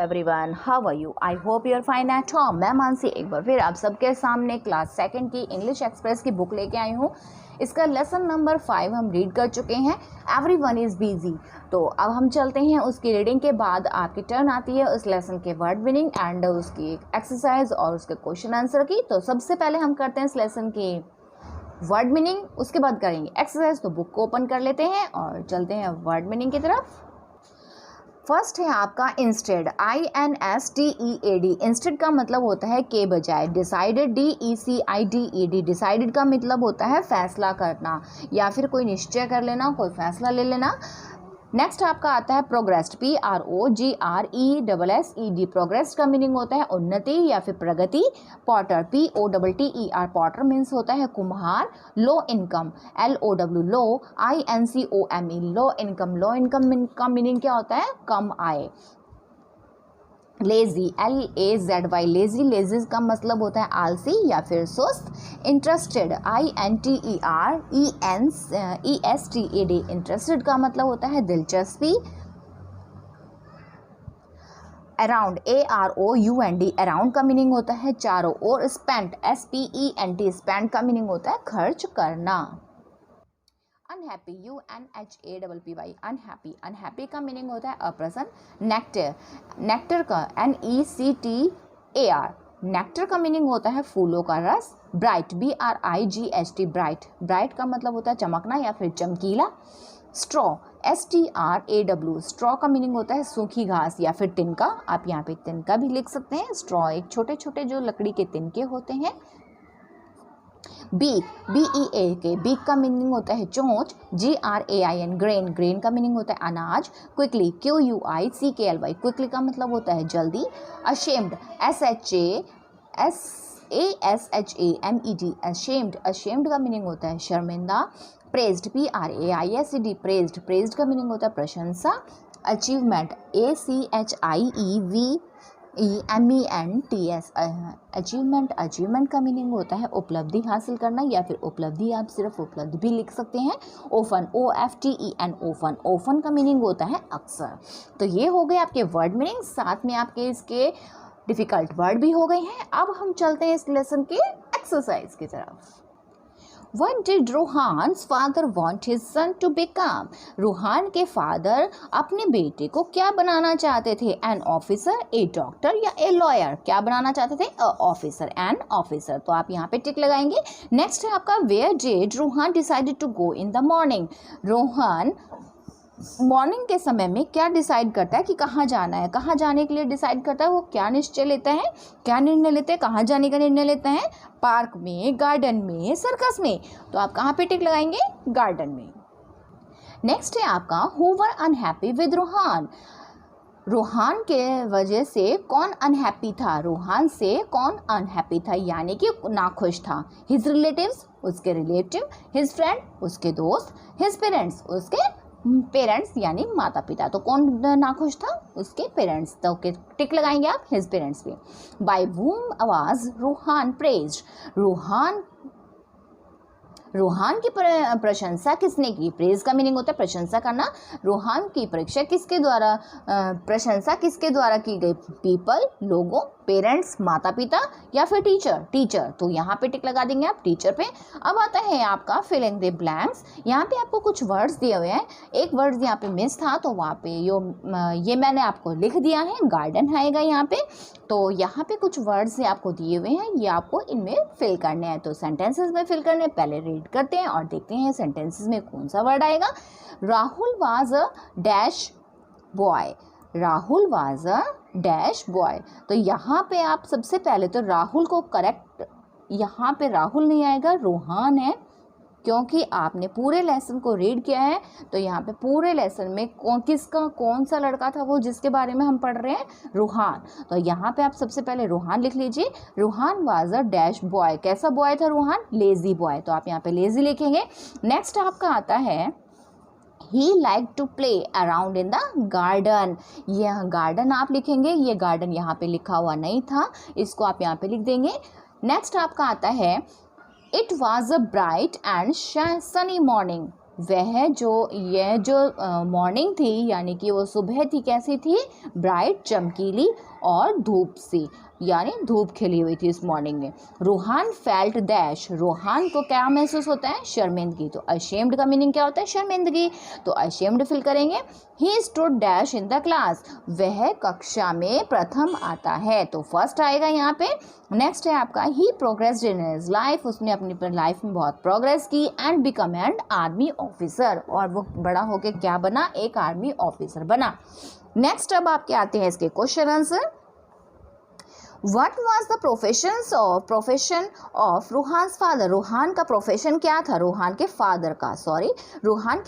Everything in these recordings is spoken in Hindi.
Everyone, how are you? I hope you are fine at home. मैं मानसी एक बार फिर आप सबके सामने क्लास सेकंड की इंग्लिश एक्सप्रेस की बुक लेके आई हूँ। इसका लेसन नंबर 5 हम रीड कर चुके हैं, एवरीवन इज़ बिजी। तो अब हम चलते हैं, उसकी रीडिंग के बाद आपकी टर्न आती है उस लेसन के वर्ड मीनिंग एंड उसकी एक्सरसाइज और उसके क्वेश्चन आंसर की। तो सबसे पहले हम करते हैं इस लेसन की वर्ड मीनिंग, उसके बाद करेंगे एक्सरसाइज। तो बुक को ओपन कर लेते हैं और चलते हैं वर्ड मीनिंग की तरफ। फर्स्ट है आपका इंस्टेड, INSTEAD। इंस्टेड का मतलब होता है के बजाय। Decided, DECIDED। डिसाइडेड का मतलब होता है फैसला करना या फिर कोई निश्चय कर लेना, कोई फैसला ले लेना। नेक्स्ट आपका आता है प्रोग्रेस्ड, PROGRESSED। प्रोग्रेस का मीनिंग होता है उन्नति या फिर प्रगति। Potter, POTTER। पॉटर मीन्स होता है कुम्हार। Low income, LOW, low, INCOME। Low income, low income का मीनिंग क्या होता है? कम आय। Lazy, LAZY। लेजी, लेजीज का मतलब होता है आलसी या फिर सुस्त। Interested, INTERENESTED। इंटरेस्टेड का मतलब होता है दिलचस्पी। Around, AROUND। अराउंड का मीनिंग होता है चारों ओर। Spent, SPENT। स्पेंट का मीनिंग होता है खर्च करना। Unhappy, UNHAPPY। अनहैप्पी, अनहैप्पी का मीनिंग होता है अप्रसन्न। नेक्टर, नेक्टर का NECTAR। नेक्टर का मीनिंग होता है फूलों का रस। Bright, BRIGHT। ब्राइट, ब्राइट का मतलब होता है चमकना या फिर चमकीला। Straw, STRAW। स्ट्रॉ का मीनिंग होता है सूखी घास या फिर तिनका। आप यहाँ पे तिनका भी लिख सकते हैं। स्ट्रॉ एक छोटे छोटे जो लकड़ी के तिनके होते हैं। Beak, BEAK। बीक का मीनिंग होता है चोंच। GRAIN, grain. ग्रेन का मीनिंग होता है अनाज। Quickly, QUICKLY। क्विकली का मतलब होता है जल्दी। Ashamed, SHAMED। अशेम्ड, अशेम्ड का मीनिंग होता है शर्मिंदा। Praised, PRAISED। प्रेज्ड, प्रेज्ड का मीनिंग होता है प्रशंसा। Achievement, ACHIEVEMENTS। अचीवमेंट, अचीवमेंट का मीनिंग होता है उपलब्धि हासिल करना या फिर उपलब्धि, आप सिर्फ उपलब्धि भी लिख सकते हैं। Often, OFTEN। ओफन, ओफन का मीनिंग होता है अक्सर। तो ये हो गए आपके वर्ड मीनिंग, साथ में आपके इसके डिफ़िकल्ट वर्ड भी हो गए हैं। अब हम चलते हैं इस लेसन के एक्सरसाइज की तरफ। What did Rohan's father want his son to become? Ruhaan के फादर अपने बेटे को क्या बनाना चाहते थे? एन ऑफिसर, ए डॉक्टर या ए लॉयर? क्या बनाना चाहते थे? A officer, an officer. तो आप यहाँ पे टिक लगाएंगे। नेक्स्ट है आपका where did Rohan decided to go in the morning? Rohan morning के समय में क्या डिसाइड करता है कि कहाँ जाना है? कहाँ जाने के लिए डिसाइड करता है? वो क्या निश्चय लेता है, क्या निर्णय लेते हैं? कहाँ जाने का निर्णय लेता है? पार्क में, गार्डन में, सर्कस में? तो आप कहाँ पे टिक लगाएंगे? गार्डन में। नेक्स्ट है आपका who were unhappy with Rohan? Rohan के वजह से कौन अनहैप्पी था? रोहान से कौन अनहैप्पी था यानी कि नाखुश था? हिज रिलेटिव्स, उसके रिलेटिव। हिज फ्रेंड, उसके दोस्त। हिज पेरेंट्स, उसके पेरेंट्स यानी माता पिता। तो कौन नाखुश था? उसके पेरेंट्स। तो टिक लगाएंगे आप हिज पेरेंट्स पे। By whom was Rohan praised? Rohan की प्रशंसा किसने की? प्रेज का मीनिंग होता है प्रशंसा करना। रोहान की परीक्षा किसके द्वारा, प्रशंसा किसके द्वारा की गई? पीपल, लोगों, पेरेंट्स, माता पिता या फिर टीचर? टीचर। तो यहाँ पे टिक लगा देंगे आप टीचर पे। अब आता है आपका फिल इन द ब्लैंक्स। यहाँ पे आपको कुछ वर्ड्स दिए हुए हैं। एक वर्ड्स यहाँ पे मिस था तो वहाँ पे ये मैंने आपको लिख दिया है। गार्डन आएगा यहाँ पे। तो यहाँ पे कुछ वर्ड्स आपको दिए हुए हैं, ये आपको इनमें फिल करने हैं। तो सेंटेंसेस में फिल करने, पहले रीड करते हैं और देखते हैं सेंटेंसेस में कौन सा वर्ड आएगा। Rahul was a dash boy. Rahul was a dash boy. तो यहाँ पे आप सबसे पहले तो राहुल को करेक्ट, यहाँ पे राहुल नहीं आएगा, रोहान है, क्योंकि आपने पूरे लेसन को रीड किया है। तो यहाँ पे पूरे लेसन में कौन सा लड़का था वो जिसके बारे में हम पढ़ रहे हैं? रोहान। तो यहाँ पे आप सबसे पहले रोहान लिख लीजिए। Rohan was a dash boy. कैसा बॉय था रोहान? Lazy boy. तो आप यहाँ पे लेजी लिखेंगे। नेक्स्ट आपका आता है He liked to play around in the garden। यह गार्डन आप लिखेंगे, ये गार्डन यहाँ पे लिखा हुआ नहीं था, इसको आप यहाँ पे लिख देंगे। नेक्स्ट आपका आता है It was a bright and sunny morning। वह जो यह जो मॉर्निंग थी यानी कि वो सुबह थी, कैसी थी, ब्राइट, चमकीली और धूप सी, यानी धूप खिली हुई थी इस मॉर्निंग में। रूहान फेल्ट डैश, रूहान को क्या महसूस होता है, शर्मिंदगी। तो अशेम्ड का मीनिंग क्या होता है, शर्मिंदगी, तो अशेम्ड फिल करेंगे। He stood dash in the class, वह कक्षा में प्रथम आता है, तो फर्स्ट आएगा यहाँ पे। नेक्स्ट है आपका ही प्रोग्रेस्ड इन हिज लाइफ, उसने अपनी लाइफ में बहुत प्रोग्रेस की। And become an army officer, और वो बड़ा होकर क्या बना, एक आर्मी ऑफिसर बना। नेक्स्ट अब आपके आते हैं इसके question answer. What was the profession of Ruhan's father, Ruhan का प्रोफेशन क्या था, रूहान के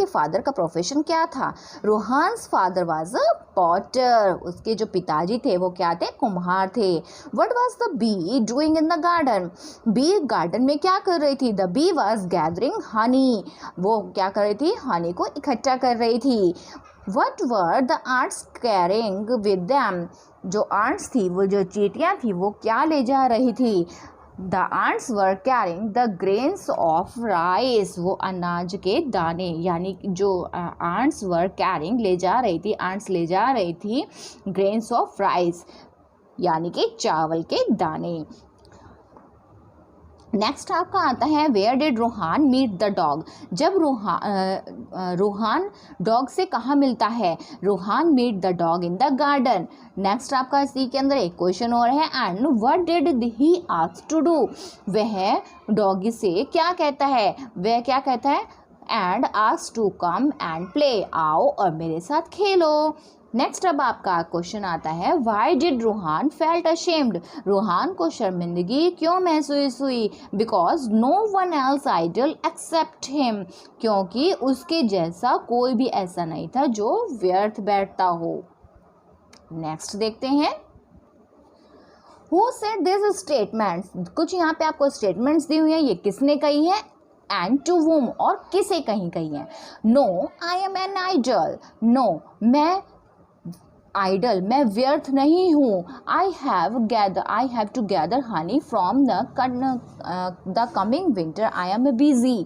फादर का प्रोफेशन क्या था। रूहान्स फादर वाज अ पॉटर, उसके जो पिताजी थे वो क्या थे, कुम्हार थे। What was the bee doing in the garden, बी गार्डन में क्या कर रही थी, the bee was gathering honey, वो क्या कर रही थी, हनी को इकट्ठा कर रही थी। What were the ants carrying with them, जो आंट्स थी, वो जो चींटियाँ थी, वो क्या ले जा रही थी। The ants were carrying the grains of rice, वो अनाज के दाने, यानी जो आंट्स वर कैरिंग ले जा रही थी, आंट्स ले जा रही थी ग्रेन्स ऑफ राइस, यानी कि चावल के दाने। नेक्स्ट आपका आता है where did Ruhan meet the dog, जब रूहान डॉग से कहाँ मिलता है, Ruhan meet the dog in the garden. Next आपका इसी के अंदर एक क्वेश्चन और है, and what did he ask to do, वह डॉगी से क्या कहता है, वह क्या कहता है, and ask to come and play, आओ और मेरे साथ खेलो। नेक्स्ट अब आपका क्वेश्चन आता है why did Ruhan felt ashamed, Ruhan को शर्मिंदगी क्यों महसूस हुई, because no one else idle except him, क्योंकि उसके जैसा कोई भी ऐसा नहीं था जो व्यर्थ बैठता हो। नेक्स्ट देखते हैं हु सेड दिस स्टेटमेंट्स, कुछ यहाँ पे आपको स्टेटमेंट्स दी हुई है, ये किसने कही है, एंड टू वूम, और किसे कही है। No I am an idle, no मैं आइडल, मैं व्यर्थ नहीं हूँ। I have to gather honey from the coming winter, I am busy,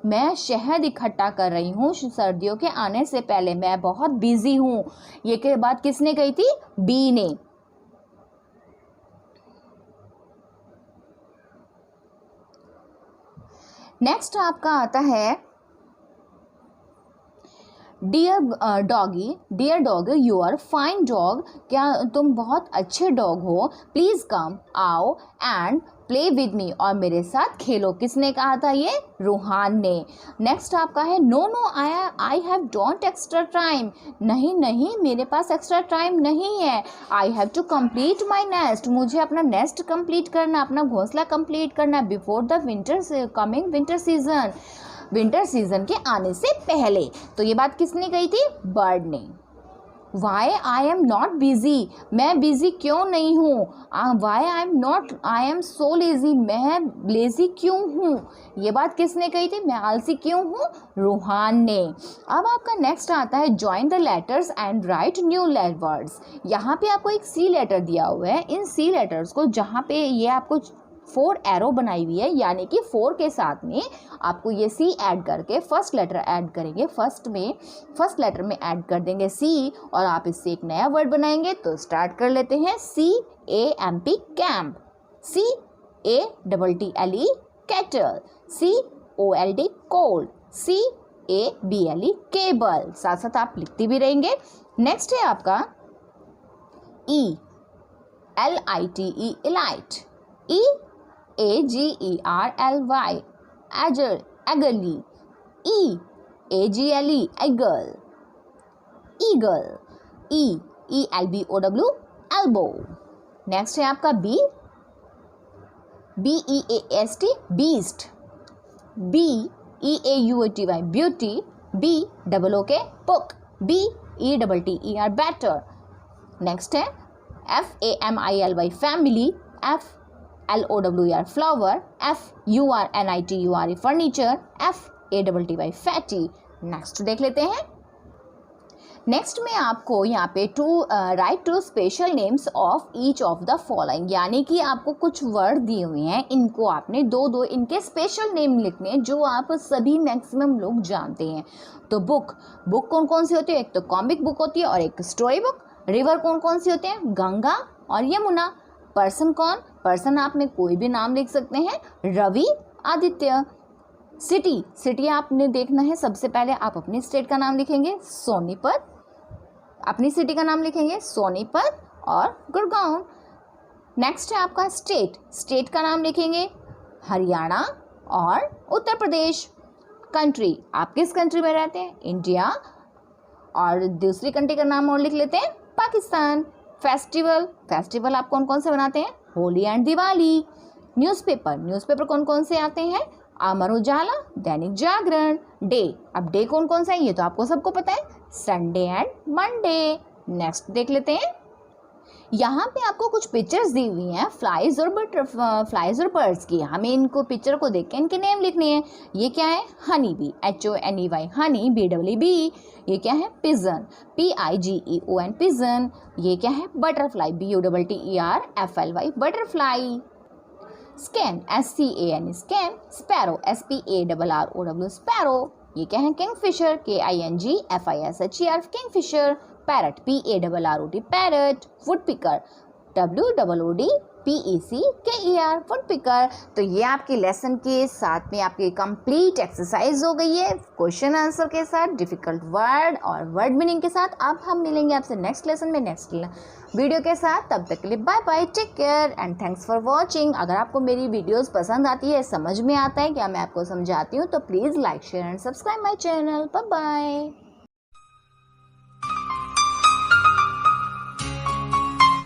मैं शहद इकट्ठा कर रही हूँ सर्दियों के आने से पहले, मैं बहुत बिजी हूँ। ये के बात किसने कही थी, बी ने। नेक्स्ट आपका आता है dear doggy you are fine dog, क्या तुम बहुत अच्छे डॉग हो, प्लीज़ कम, आओ एंड प्ले विद मी, और मेरे साथ खेलो, किसने कहा था, ये रूहान ने। नेक्स्ट आपका है no I have don't extra time, नहीं मेरे पास एक्स्ट्रा टाइम नहीं है। I have to complete my nest, मुझे अपना नेस्ट कंप्लीट करना, अपना घोंसला कंप्लीट करना, before the coming winter season, winter season के आने से पहले। तो ये बात किसने कही थी, बर्ड ने। Why I am not busy, मैं बिजी क्यों नहीं हूँ, why I am so lazy, मैं लेजी क्यों हूँ, ये बात किसने कही थी, मैं आलसी क्यों हूँ, रूहान ने। अब आपका नेक्स्ट आता है join the letters and right new words, यहाँ पे आपको एक सी लेटर दिया हुआ है, इन सी लेटर्स को जहाँ पे ये आपको 4 एरो बनाई हुई है, यानी कि 4 के साथ में आपको ये सी ऐड करके फर्स्ट लेटर ऐड करेंगे, फर्स्ट लेटर में ऐड कर देंगे सी, और आप इससे एक नया वर्ड बनाएंगे। तो स्टार्ट कर लेते हैं CAMP camp, CATTLE cattle, COLD cold, CABLE cable, साथ साथ आप लिखती भी रहेंगे। नेक्स्ट है आपका ELITE elite, AGERLY eagerly, EAGLE eagle, eagle, EELBOW elbow. Next है आपका BEAST beast, BEAUTY beauty, BOOK book, BETTER better. Next है FAMILY family, FLOWER flower, FURNITURE furniture, FATTY fatty. Next देख लेते हैं नेक्स्ट में आपको यहाँ पे write to special names of each of the following, यानी कि आपको कुछ वर्ड दिए हुए हैं, इनको आपने दो इनके स्पेशल नेम लिखने हैं जो आप सभी मैक्सिमम लोग जानते हैं। तो बुक कौन कौन सी होती है? एक तो कॉमिक बुक होती है और एक स्टोरी बुक। रिवर कौन कौन सी होते हैं? गंगा और यमुना। पर्सन आप में कोई भी नाम लिख सकते हैं, रवि, आदित्य। सिटी आपने देखना है, सबसे पहले आप अपनी स्टेट का नाम लिखेंगे सोनीपत, अपनी सिटी का नाम लिखेंगे सोनीपत और गुड़गांव। नेक्स्ट है आपका स्टेट का नाम लिखेंगे हरियाणा और उत्तर प्रदेश। कंट्री, आप किस कंट्री में रहते हैं? इंडिया। और दूसरी कंट्री का नाम और लिख लेते हैं पाकिस्तान। फेस्टिवल आप कौन कौन से बनाते हैं? होली एंड दिवाली। न्यूज़पेपर कौन कौन से आते हैं? अमर उजाला, दैनिक जागरण। डे, अब डे कौन कौन सा है ये तो आपको सबको पता है, संडे एंड मंडे। नेक्स्ट देख लेते हैं, यहाँ पे आपको कुछ पिक्चर्स दी हुई हैं फ्लाइज और बर्ड्स की। हमें इनको पिक्चर को देख के इनके नेम लिखने हैं। ये क्या है? Honey bee, HONEY, honey, BEE। ये क्या है? Pigeon, PIGEON, pigeon. ये क्या है? Butterfly, BUTTERFLY, butterfly. Scan, SCAN, scan. Sparrow, SPARROW, sparrow. ये क्या है? Kingfisher, KINGFISHER, kingfisher. Parrot, PARROT, parrot. Woodpecker, WOODPECKER, woodpecker. तो ये आपके लेसन के साथ में आपकी कंप्लीट एक्सरसाइज हो गई है, क्वेश्चन आंसर के साथ, डिफिकल्ट वर्ड और वर्ड मीनिंग के साथ। अब हम मिलेंगे आपसे नेक्स्ट लेसन में नेक्स्ट वीडियो के साथ। तब तक के लिए bye bye, take care and thanks for watching. अगर आपको मेरी वीडियोस पसंद आती है, समझ में आता है क्या मैं आपको समझाती हूँ, तो please like, share and subscribe my channel. Bye bye.